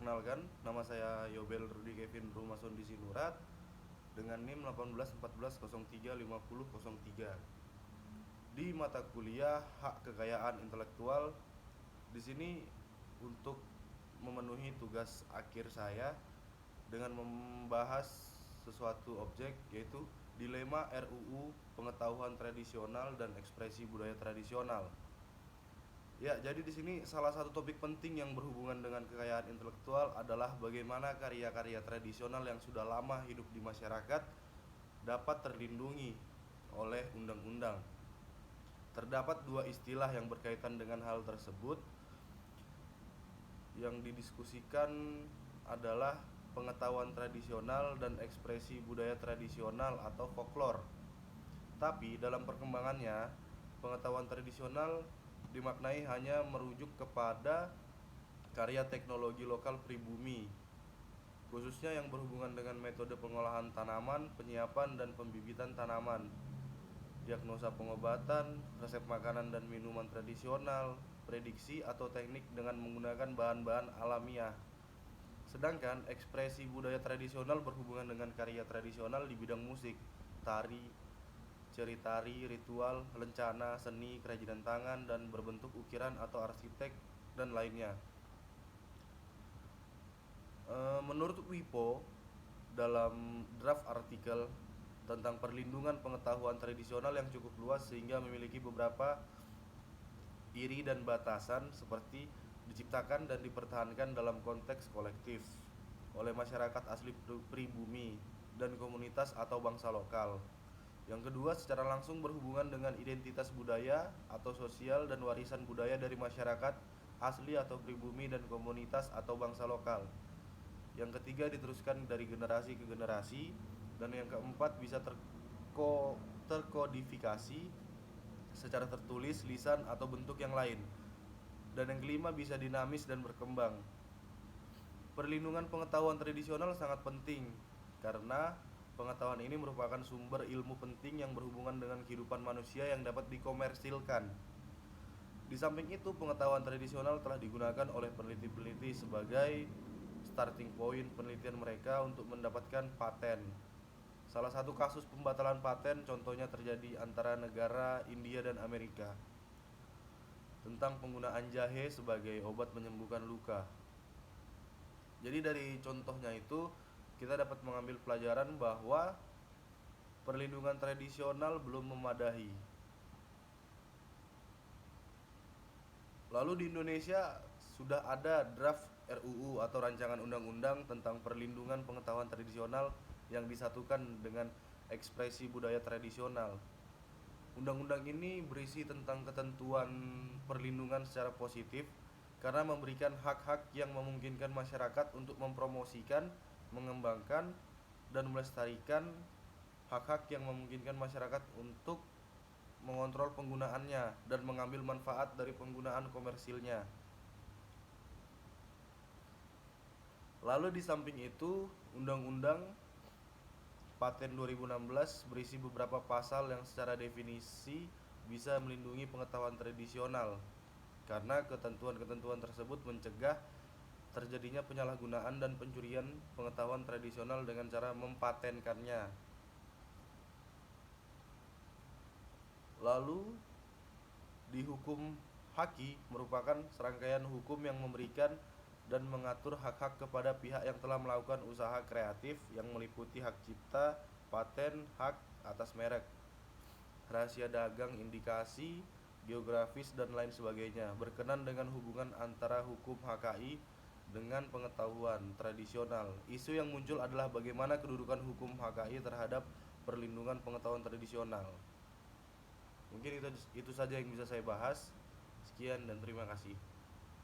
perkenalkan, nama saya Yobel Rudi Kevin Rumason Disinurat dengan NIM 1814035003 di mata kuliah Hak Kekayaan Intelektual. Di sini untuk memenuhi tugas akhir saya dengan membahas sesuatu objek, yaitu dilema RUU Pengetahuan Tradisional dan Ekspresi Budaya Tradisional. Ya, jadi di sini salah satu topik penting yang berhubungan dengan kekayaan intelektual adalah bagaimana karya-karya tradisional yang sudah lama hidup di masyarakat dapat terlindungi oleh undang-undang. Terdapat dua istilah yang berkaitan dengan hal tersebut. Yang didiskusikan adalah pengetahuan tradisional dan ekspresi budaya tradisional atau folklore. Tapi dalam perkembangannya, pengetahuan tradisional dimaknai hanya merujuk kepada karya teknologi lokal pribumi, khususnya yang berhubungan dengan metode pengolahan tanaman, penyiapan dan pembibitan tanaman, diagnosa pengobatan, resep makanan dan minuman tradisional, prediksi atau teknik dengan menggunakan bahan-bahan alamiah. Sedangkan ekspresi budaya tradisional berhubungan dengan karya tradisional di bidang musik, tari, ceritari, ritual, lencana, seni, kerajinan tangan, dan berbentuk ukiran atau arsitek, dan lainnya. Menurut WIPO, dalam draft artikel tentang perlindungan pengetahuan tradisional yang cukup luas sehingga memiliki beberapa iri dan batasan, seperti diciptakan dan dipertahankan dalam konteks kolektif oleh masyarakat asli pribumi dan komunitas atau bangsa lokal. Yang kedua, secara langsung berhubungan dengan identitas budaya atau sosial dan warisan budaya dari masyarakat asli atau pribumi dan komunitas atau bangsa lokal. Yang ketiga, diteruskan dari generasi ke generasi. Dan yang keempat, bisa terkodifikasi secara tertulis, lisan, atau bentuk yang lain. Dan yang kelima, bisa dinamis dan berkembang. Perlindungan pengetahuan tradisional sangat penting karena pengetahuan ini merupakan sumber ilmu penting yang berhubungan dengan kehidupan manusia yang dapat dikomersilkan. Di samping itu, pengetahuan tradisional telah digunakan oleh peneliti-peneliti sebagai starting point penelitian mereka untuk mendapatkan paten. Salah satu kasus pembatalan paten contohnya terjadi antara negara India dan Amerika tentang penggunaan jahe sebagai obat menyembuhkan luka. Jadi dari contohnya itu kita dapat mengambil pelajaran bahwa perlindungan tradisional belum memadai. Lalu di Indonesia sudah ada draft RUU atau rancangan undang-undang tentang perlindungan pengetahuan tradisional yang disatukan dengan ekspresi budaya tradisional. Undang-undang ini berisi tentang ketentuan perlindungan secara positif karena memberikan hak-hak yang memungkinkan masyarakat untuk mempromosikan, mengembangkan, dan melestarikan hak-hak yang memungkinkan masyarakat untuk mengontrol penggunaannya dan mengambil manfaat dari penggunaan komersilnya. Lalu di samping itu, Undang-Undang Paten 2016 berisi beberapa pasal yang secara definisi bisa melindungi pengetahuan tradisional karena ketentuan-ketentuan tersebut mencegah terjadinya penyalahgunaan dan pencurian pengetahuan tradisional dengan cara mempatenkannya. Lalu di hukum haki merupakan serangkaian hukum yang memberikan dan mengatur hak-hak kepada pihak yang telah melakukan usaha kreatif yang meliputi hak cipta, paten, hak atas merek, rahasia dagang, indikasi geografis dan lain sebagainya, berkenan dengan hubungan antara hukum HKI dengan pengetahuan tradisional. Isu yang muncul adalah bagaimana kedudukan hukum HKI terhadap perlindungan pengetahuan tradisional. Mungkin itu saja yang bisa saya bahas. Sekian dan terima kasih.